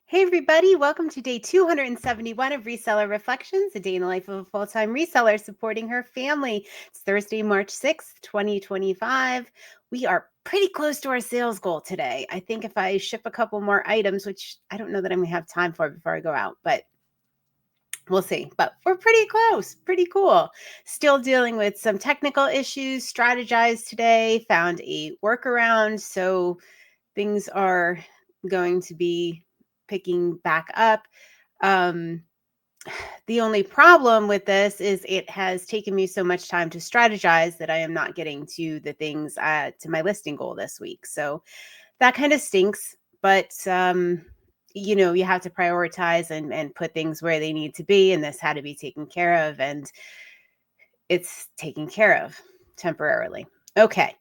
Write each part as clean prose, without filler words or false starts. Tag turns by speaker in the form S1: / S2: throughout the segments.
S1: Hey everybody, welcome to day 271 of Reseller Reflections, a day in the life of a full-time reseller supporting her family. It's Thursday, March 6th, 2025. We are pretty close to our sales goal today. I think if I ship a couple more items, which I don't know that I'm going to have time for before I go out, but we'll see. But we're pretty close, pretty cool. Still dealing with some technical issues, strategized today, found a workaround, so things are going to be picking back up. The only problem with this is it has taken me so much time to strategize that I am not getting to the things to my listing goal this week. So that kind of stinks, but you have to prioritize and put things where they need to be. And this had to be taken care of, and it's taken care of temporarily. Okay.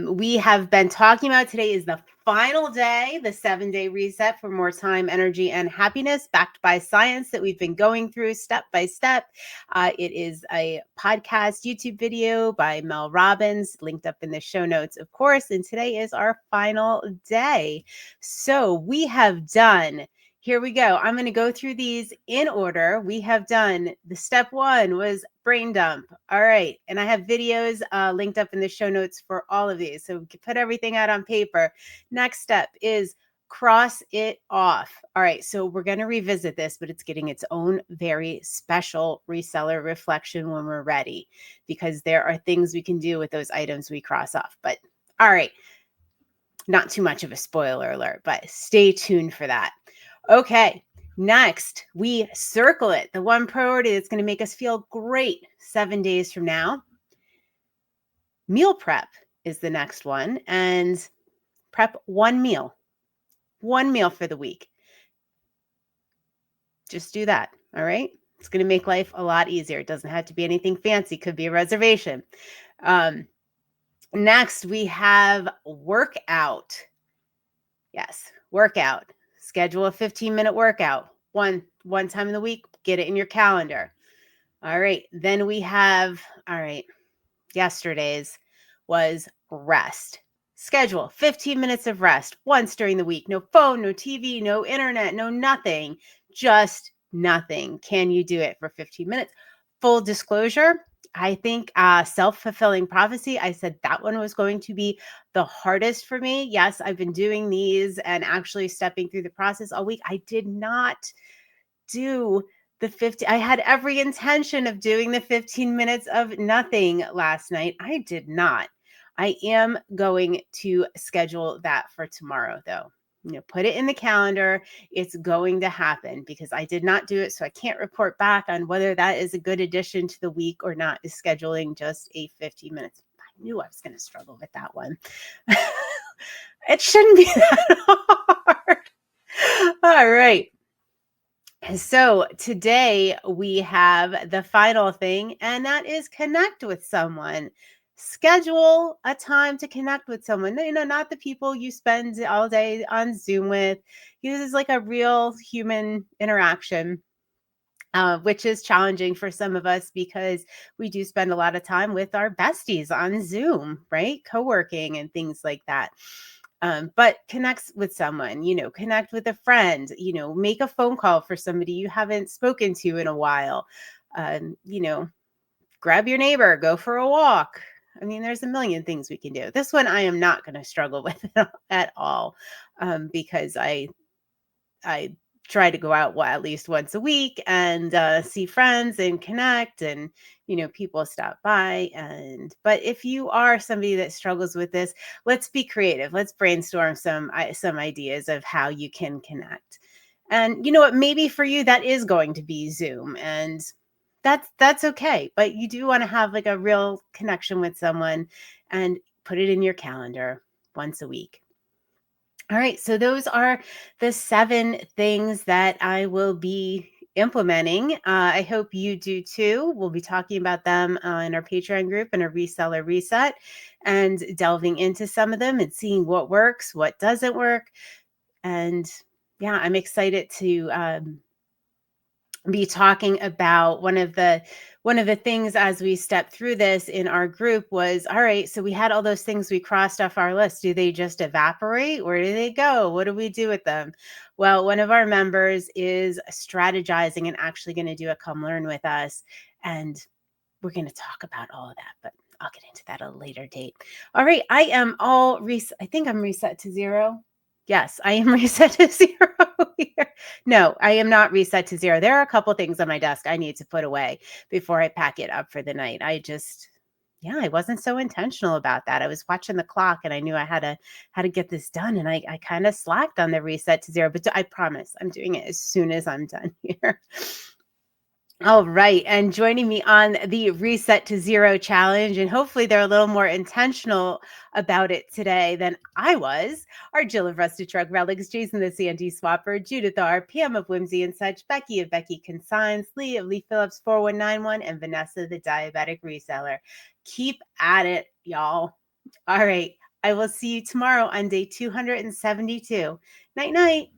S1: We have been talking about today is the final day, the 7-day reset for more time, energy, and happiness, backed by science that we've been going through step by step. It is a podcast YouTube video by Mel Robbins, linked up in the show notes, of course. And today is our final day. So we have done. Here we go. I'm going to go through these in order. We have done the step one was brain dump. All right. And I have videos linked up in the show notes for all of these. So put everything out on paper. Next step is cross it off. All right. So we're going to revisit this, but it's getting its own very special reseller reflection when we're ready, because there are things we can do with those items we cross off. But all right. Not too much of a spoiler alert, but stay tuned for that. Okay, next, we circle it. The one priority that's going to make us feel great 7 days from now. Meal prep is the next one. And prep one meal for the week. Just do that, all right? It's going to make life a lot easier. It doesn't have to be anything fancy. It could be a reservation. Next, we have workout. Yes, workout. Schedule a 15-minute workout. One time in the week, get it in your calendar. All right. Then we have, yesterday's was rest. Schedule 15 minutes of rest once during the week. No phone, no TV, no internet, no nothing. Just nothing. Can you do it for 15 minutes? Full disclosure, I think self-fulfilling prophecy, I said that one was going to be the hardest for me. Yes, I've been doing these and actually stepping through the process all week. I did not do the 50. I had every intention of doing the 15 minutes of nothing last night. I did not. I am going to schedule that for tomorrow, though. Put it in the calendar. It's going to happen because I did not do it. So I can't report back on whether that is a good addition to the week or not, is scheduling just a 15 minutes. I knew I was going to struggle with that one. It shouldn't be that hard. All right. So today we have the final thing, and that is connect with someone. Schedule a time to connect with someone. Not the people you spend all day on Zoom with. Use is like a real human interaction, which is challenging for some of us because we do spend a lot of time with our besties on Zoom, right? Co-working and things like that. But connect with someone, connect with a friend, make a phone call for somebody you haven't spoken to in a while. Grab your neighbor, go for a walk. I mean, there's a million things we can do. This one I am not going to struggle with at all, because I try to go out at least once a week and see friends and connect, and people stop by. But if you are somebody that struggles with this, let's be creative. Let's brainstorm some ideas of how you can connect. And you know what, maybe for you that is going to be Zoom, and that's okay. But you do want to have like a real connection with someone, and put it in your calendar once a week. All right, so those are the 7 things that I will be implementing. I hope you do too. We'll be talking about them in our Patreon group and a Reseller Reset, and delving into some of them and seeing what works, what doesn't work. And yeah, I'm excited to be talking about one of the things as we stepped through this in our group was, all right, so we had all those things we crossed off our list. Do they just evaporate? Where do they go? What do we do with them? Well, one of our members is strategizing and actually going to do a come learn with us. And we're going to talk about all of that, but I'll get into that at a later date. All right. I think I'm reset to 0. Yes, I am reset to 0 here. No, I am not reset to 0. There are a couple things on my desk I need to put away before I pack it up for the night. I wasn't so intentional about that. I was watching the clock and I knew I had to get this done. And I kind of slacked on the reset to 0, but I promise I'm doing it as soon as I'm done here. All right. And joining me on the Reset to 0 challenge, and hopefully they're a little more intentional about it today than I was, are Jill of Rusted Truck Relics, Jason the Sandy Swapper, Judith R, Pam of Whimsy and Such, Becky of Becky Consigns, Lee of Lee Phillips 4191, and Vanessa the Diabetic Reseller. Keep at it, y'all. All right. I will see you tomorrow on day 272. Night, night.